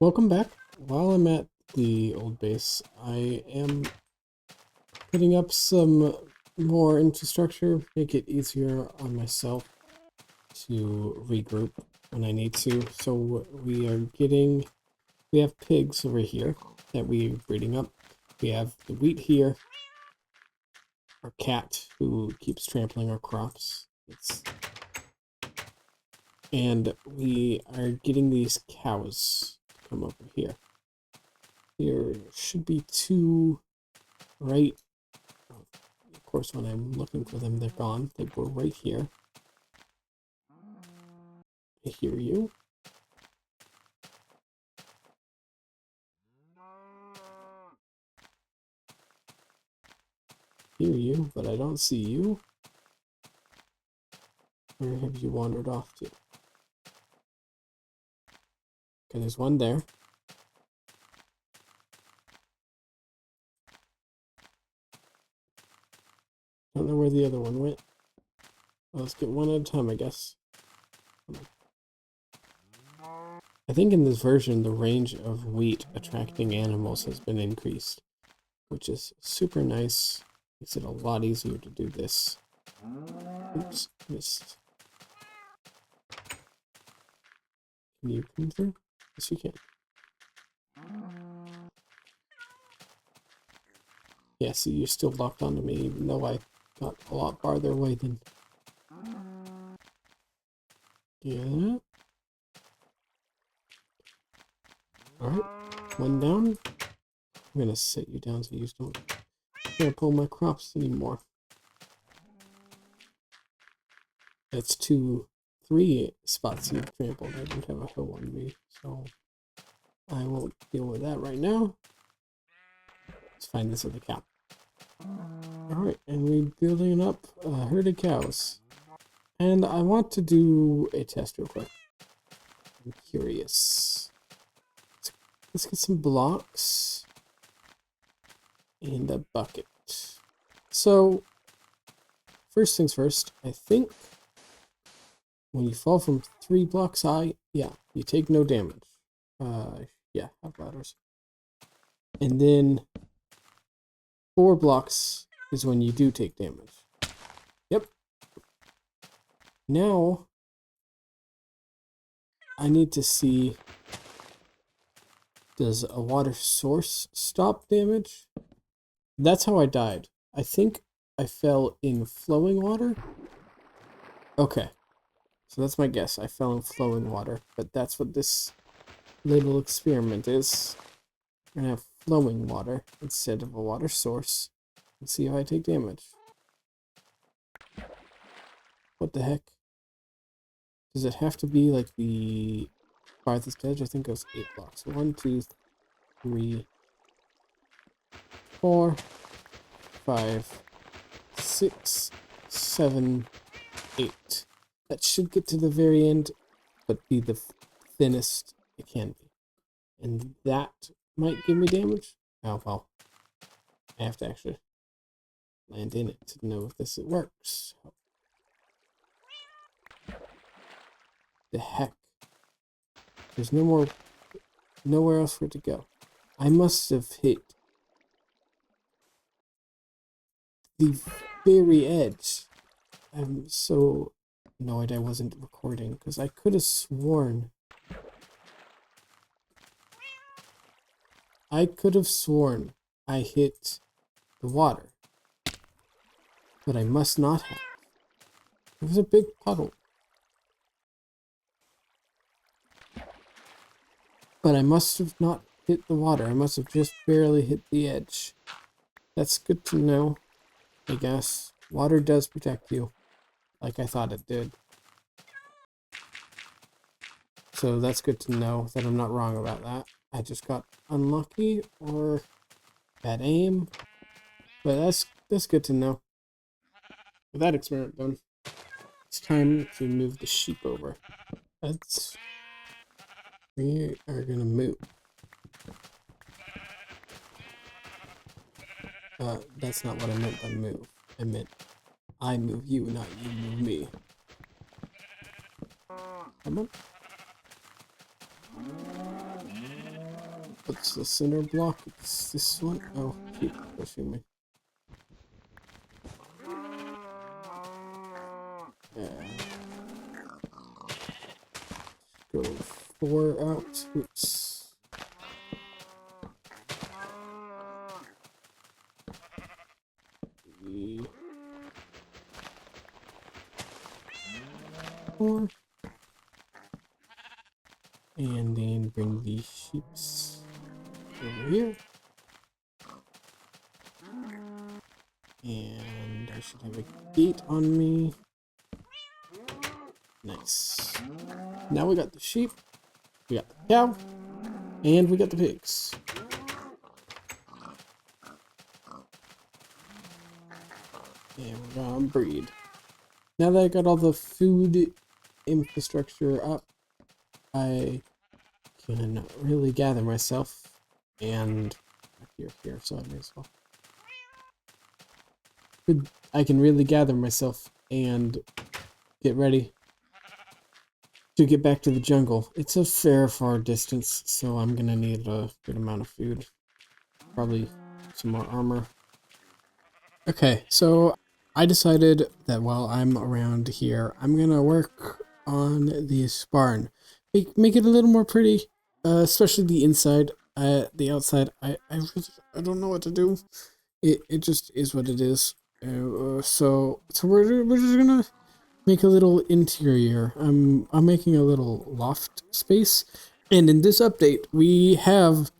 Welcome back. While I'm at the old base, I am putting up some more infrastructure, make it easier on myself to regroup when I need to. So we have pigs over here that we're breeding up. We have the wheat here, our cat who keeps trampling our crops. And we are getting these cows to come over here. There should be two right. Of course, when I'm looking for them, they're gone. They were right here. I hear you. Hear you, but I don't see you. Where have you wandered off to? Okay, there's one there. Don't know where the other one went. Well, let's get one at a time, I guess. I think in this version, the range of wheat attracting animals has been increased, which is super nice. Makes it a lot easier to do this. Oops, missed. Can you come through? Yes, you can. Yeah, see, you're still locked onto me, even though I got a lot farther away than... Yeah. Alright, one down. I'm gonna set you down so you don't pull my crops anymore. That's three spots you've trampled. I don't have a hill on me, so I won't deal with that right now. Let's find this other cow. Alright, and we're building up a herd of cows. And I want to do a test real quick. I'm curious. Let's get some blocks and a bucket. So, first things first, I think when you fall from 3 blocks high, yeah, you take no damage. Yeah, have ladders. And then 4 blocks is when you do take damage. Yep. Now, I need to see, does a water source stop damage? That's how I died. I think I fell in flowing water. Okay. So that's my guess. I fell in flowing water, but that's what this little experiment is. We're gonna have flowing water instead of a water source and see if I take damage. What the heck? Does it have to be like the farthest edge? I think it was 8 blocks. 1, 2, 3, 4, 5, 6, 7, 8. That should get to the very end, but be the thinnest it can be. And that might give me damage. Oh, well. I have to actually land in it to know if this works. The heck? There's nowhere else for it to go. I must have hit the very edge. I'm so annoyed I wasn't recording because I could have sworn I hit the water, but I must not have. It was a big puddle. But I must have not hit the water. I must have just barely hit the edge. That's good to know, I guess. Water does protect you, like I thought it did. So that's good to know that I'm not wrong about that. I just got unlucky or bad aim. But that's good to know. With that experiment done, it's time to move the sheep over. We are gonna move. That's not what I meant by move. I meant I move you, not you move me. Come on. What's the center block? It's this one. Oh, keep pushing me. Go 4 out. Oops. Four. And then bring the sheeps over here. And I should have a gate on me. Nice. Now we got the sheep, we got the cow, and we got the pigs. And we're gonna breed. Now that I got all the food infrastructure up, I can really gather myself. And here, so I may as well. I can really gather myself and get ready to get back to the jungle. It's a fair far distance, so I'm gonna need a good amount of food. Probably some more armor. Okay, so I decided that while I'm around here, I'm gonna work on this barn. Make it a little more pretty, especially the inside. The outside, I don't know what to do. It just is what it is. So we're just gonna make a little interior. I'm making a little loft space, and in this update we have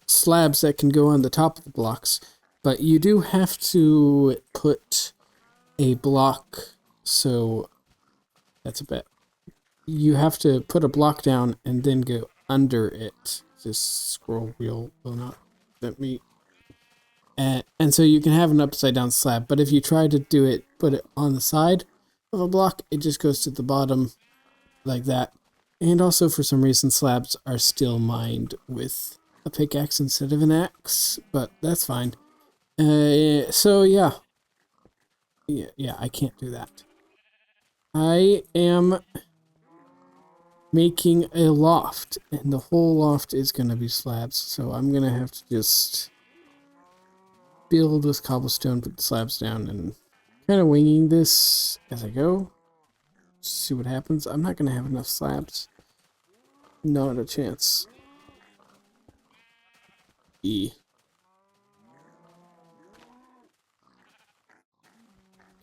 slabs that can go on the top of the blocks, but you do have to put a block. So that's a bit. You have to put a block down and then go under it. This scroll wheel will not let me. And so you can have an upside down slab, but if you try to do it, put it on the side of a block, it just goes to the bottom like that. And also for some reason slabs are still mined with a pickaxe instead of an axe, but that's fine. So yeah, I can't do that. I am making a loft, and the whole loft is going to be slabs, so I'm going to have to just build with cobblestone, put the slabs down, and kind of winging this as I go. See what happens. I'm not going to have enough slabs. Not a chance. E.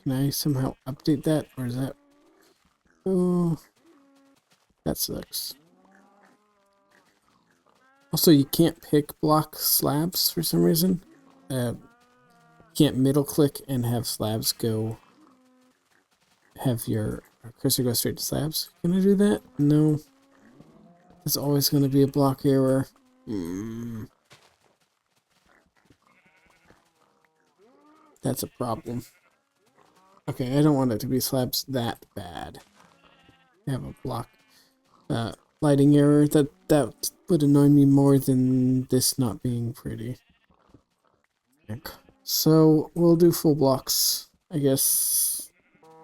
Can I somehow update that, or is that... Oh, that sucks. Also, you can't pick block slabs for some reason. You can't middle click and have slabs go... Have your cursor go straight to slabs. Can I do that? No. There's always going to be a block error. That's a problem. Okay, I don't want it to be slabs that bad. I have a block lighting error. That would annoy me more than this not being pretty. So we'll do full blocks, I guess.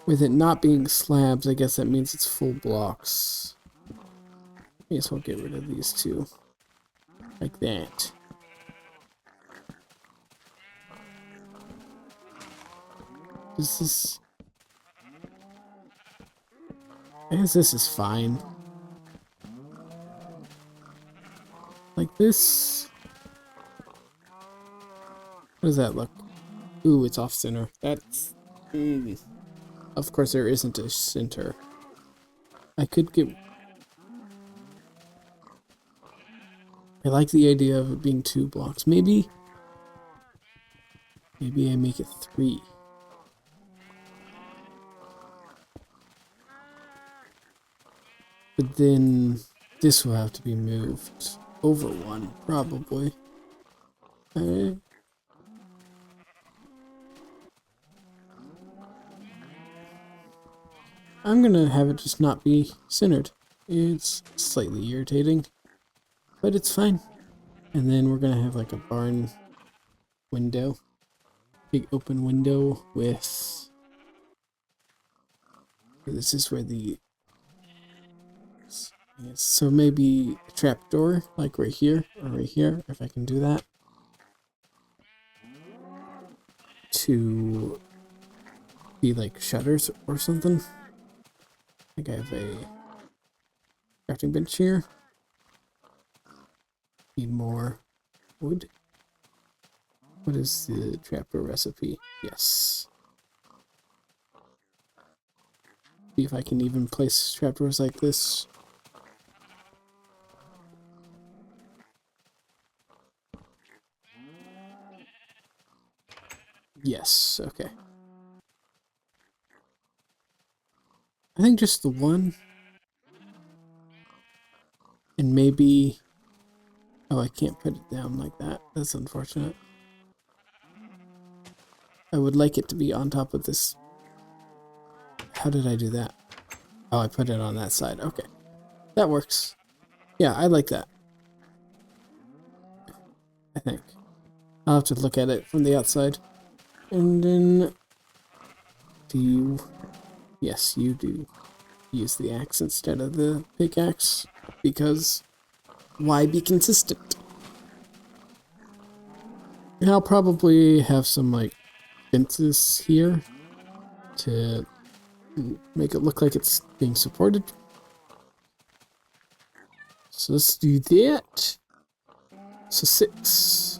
With it not being slabs, I guess that means it's full blocks. I guess we'll get rid of these two. Like that. Is this... I guess this is fine. Like this. How does that look? Ooh, it's off center. That's... Of course there isn't a center. I could get... I like the idea of it being 2 blocks. Maybe I make it 3. But then this will have to be moved over 1, probably. I'm gonna have it just not be centered. It's slightly irritating, but it's fine. And then we're gonna have like a barn window. Big open window with... This is where the... Yes, so maybe a trapdoor, like right here or right here, if I can do that. To be like shutters or something. I think I have a crafting bench here. Need more wood. What is the trapdoor recipe? Yes. See if I can even place trapdoors like this. Yes, okay. I think just the one. And maybe... Oh, I can't put it down like that. That's unfortunate. I would like it to be on top of this. How did I do that? Oh, I put it on that side. Okay. That works. Yeah, I like that. I think. I'll have to look at it from the outside. And then... Do you... Yes, you do. Use the axe instead of the pickaxe. Because... Why be consistent? And I'll probably have some, like, fences here to make it look like it's being supported. So let's do that. So 6.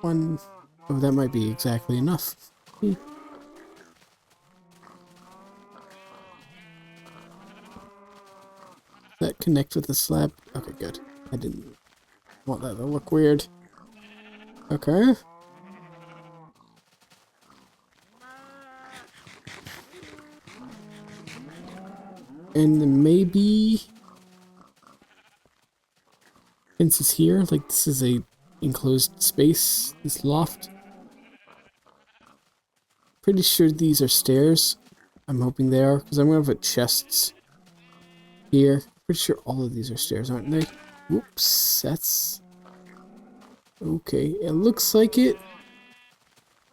1. Oh, that might be exactly enough. That connect with the slab? Okay, good. I didn't want that to look weird. Okay. And then maybe fences here, like this is a enclosed space, this loft. Pretty sure these are stairs. I'm hoping they are, because I'm gonna put chests here. Pretty sure all of these are stairs, aren't they? Whoops, that's okay. It looks like it.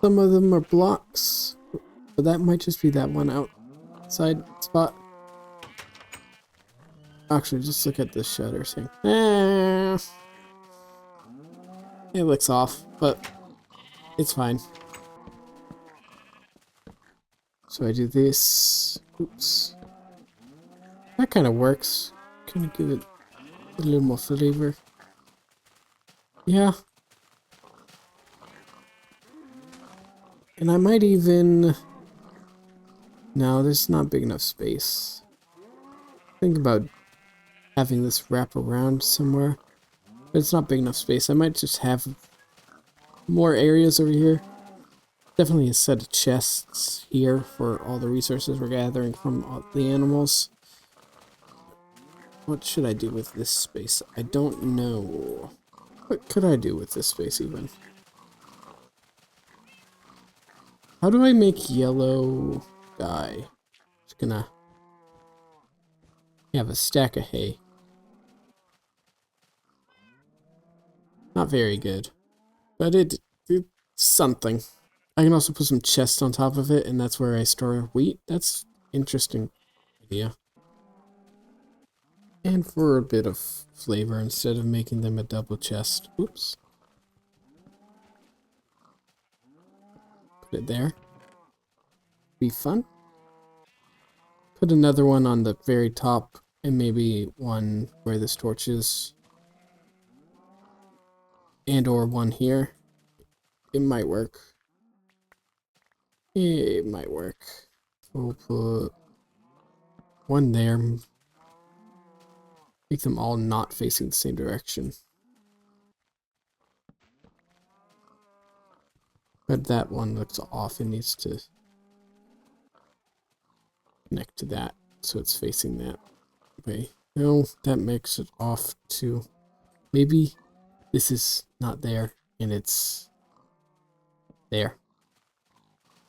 Some of them are blocks, but that might just be that one outside spot. Actually, just look at the shutter thing. It looks off, but it's fine. So I do this. Oops. That kind of works. Kind of give it a little more flavor. Yeah. And I might even... No, there's not big enough space. Think about having this wrap around somewhere. But it's not big enough space. I might just have more areas over here. Definitely a set of chests here for all the resources we're gathering from all the animals. What should I do with this space? I don't know. What could I do with this space even? How do I make yellow dye? Just gonna have a stack of hay. Not very good, but it's something. I can also put some chests on top of it, and that's where I store wheat. That's interesting idea. And for a bit of flavor, instead of making them a double chest. Oops. Put it there. Be fun. Put another one on the very top, and maybe one where this torch is. And or one here. It might work. It might work. We'll put one there. Make them all not facing the same direction. But that one looks off. It needs to connect to that so it's facing that way. No, that makes it off too. Maybe this is not there and it's there.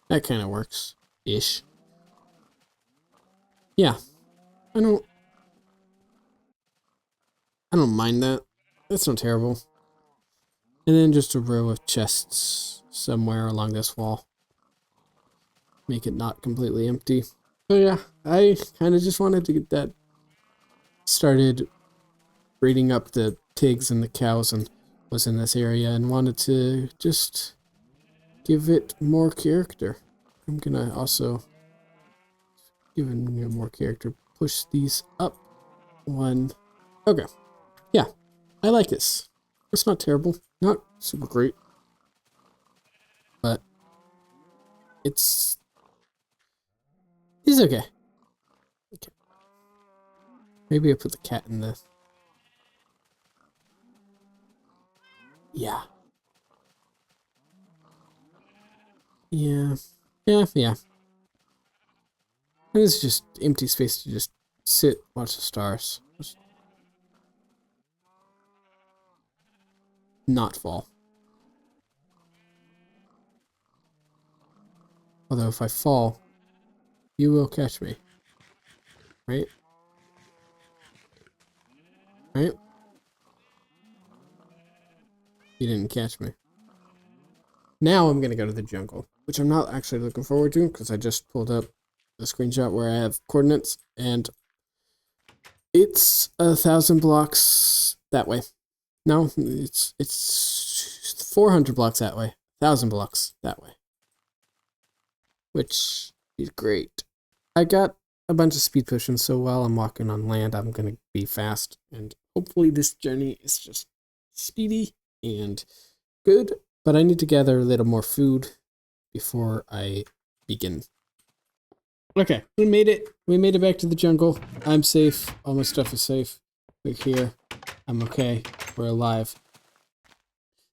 That kind of works ish. Yeah. I don't mind that. That's not terrible. And then just a row of chests somewhere along this wall. Make it not completely empty. So yeah, I kind of just wanted to get that started breeding up the pigs and the cows and was in this area and wanted to just give it more character. I'm gonna also, giving it more character, push these up one. Okay. Yeah, I like this. It's not terrible. Not super great. But it's okay. Okay. Maybe I put the cat in the. Yeah. Yeah. Yeah. And this is just empty space to just sit, watch the stars. Just not fall. Although if I fall, you will catch me. Right? Right? You didn't catch me. Now I'm gonna go to the jungle, which I'm not actually looking forward to because I just pulled up the screenshot where I have coordinates and it's 1,000 blocks that way. No, it's 400 blocks that way. 1,000 blocks that way. Which is great. I got a bunch of speed potions, so while I'm walking on land, I'm going to be fast. And hopefully this journey is just speedy and good. But I need to gather a little more food before I begin. Okay, we made it. We made it back to the jungle. I'm safe. All my stuff is safe. We're here. I'm okay. We're alive.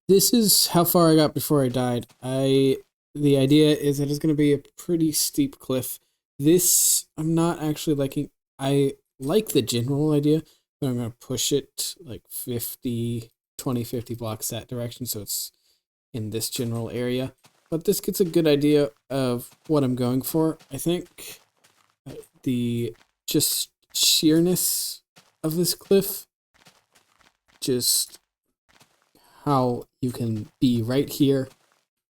This is how far I got before I died. The idea is that it's going to be a pretty steep cliff. This, I'm not actually liking. I like the general idea, but I'm going to push it like 50 blocks that direction, so it's in this general area. But this gets a good idea of what I'm going for. I think the just sheerness of this cliff, just how you can be right here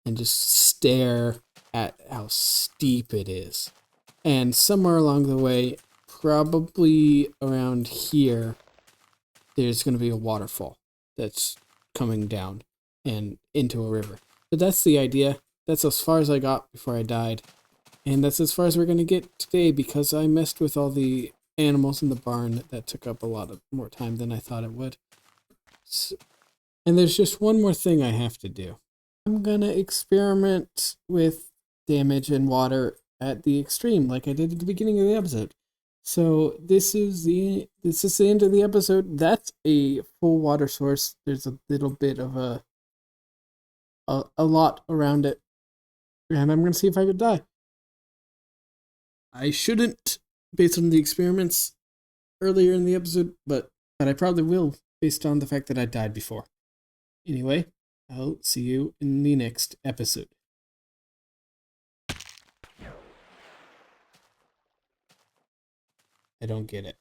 and just stare at how steep it is. And somewhere along the way, probably around here, there's going to be a waterfall that's coming down and into a river. But that's the idea. That's as far as I got before I died. And that's as far as we're going to get today because I messed with all the animals in the barn. That took up a lot of more time than I thought it would. So, and there's just one more thing I have to do. I'm gonna experiment with damage and water at the extreme, like I did at the beginning of the episode. So this is the end of the episode. That's a full water source. There's a little bit of a lot around it, and I'm gonna see if I could die. I shouldn't, based on the experiments earlier in the episode, but I probably will, based on the fact that I died before. Anyway, I'll see you in the next episode. I don't get it.